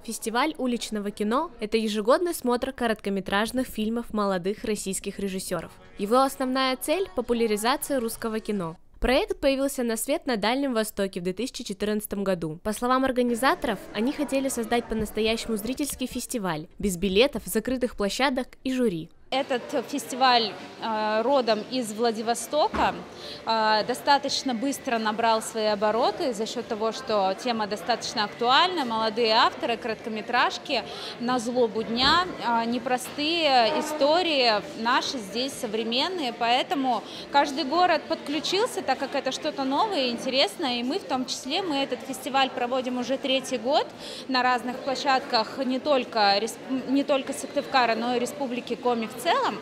Фестиваль уличного кино – это ежегодный смотр короткометражных фильмов молодых российских режиссеров. Его основная цель – популяризация русского кино. Проект появился на свет на Дальнем Востоке в 2014 году. По словам организаторов, они хотели создать по-настоящему зрительский фестиваль, без билетов, закрытых площадок и жюри. Этот фестиваль родом из Владивостока, достаточно быстро набрал свои обороты за счет того, что тема достаточно актуальна, молодые авторы, короткометражки, на злобу дня, непростые истории наши здесь современные, поэтому каждый город подключился, так как это что-то новое и интересное, и мы в том числе, мы этот фестиваль проводим уже 3-й год на разных площадках, не только Сыктывкара, но и Республики Коми в целом,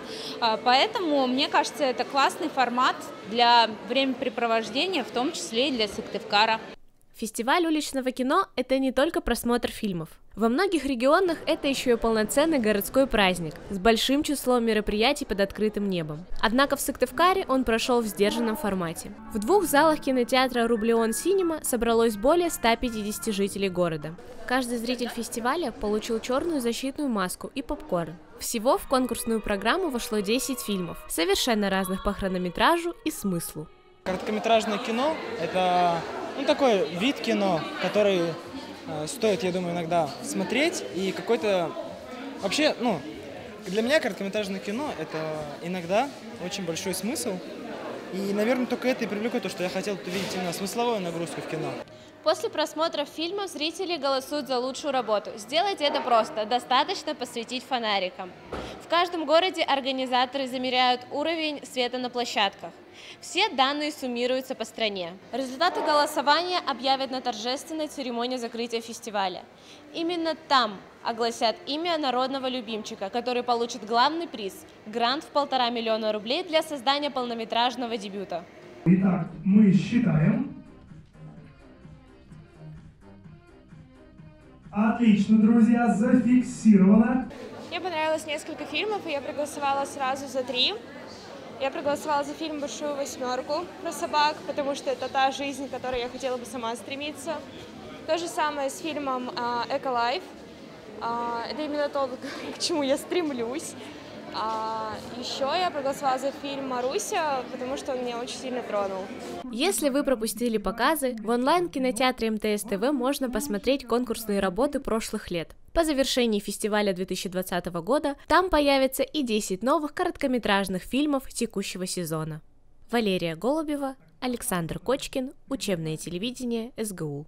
поэтому мне кажется, это классный формат для времяпрепровождения, в том числе и для Сыктывкара. Фестиваль уличного кино – это не только просмотр фильмов. Во многих регионах это еще и полноценный городской праздник с большим числом мероприятий под открытым небом. Однако в Сыктывкаре он прошел в сдержанном формате. В 2 залах кинотеатра Рублеон Синема собралось более 150 жителей города. Каждый зритель фестиваля получил черную защитную маску и попкорн. Всего в конкурсную программу вошло 10 фильмов, совершенно разных по хронометражу и смыслу. Короткометражное кино – это такой вид кино, который стоит, я думаю, иногда смотреть. И какой-то… Вообще, для меня короткометражное кино – это иногда очень большой смысл. И, наверное, только это и привлекло то, что я хотел увидеть именно смысловую нагрузку в кино. После просмотра фильма зрители голосуют за лучшую работу. Сделать это просто, достаточно посветить фонариком. В каждом городе организаторы замеряют уровень света на площадках. Все данные суммируются по стране. Результаты голосования объявят на торжественной церемонии закрытия фестиваля. Именно там огласят имя народного любимчика, который получит главный приз – грант в 1,5 миллиона рублей для создания полнометражного дебюта. Итак, мы считаем. Отлично, друзья, зафиксировано. Мне понравилось несколько фильмов, и я проголосовала сразу за 3. Я проголосовала за фильм «Большую восьмерку» про собак, потому что это та жизнь, к которой я хотела бы сама стремиться. То же самое с фильмом «Эколайф». Это именно то, к чему я стремлюсь. Еще я проголосовала за фильм «Маруся», потому что он меня очень сильно тронул. Если вы пропустили показы, в онлайн-кинотеатре МТС ТВ можно посмотреть конкурсные работы прошлых лет. По завершении фестиваля 2020 года там появится и 10 новых короткометражных фильмов текущего сезона. Валерия Голубева, Александр Кочкин, Учебное телевидение СГУ.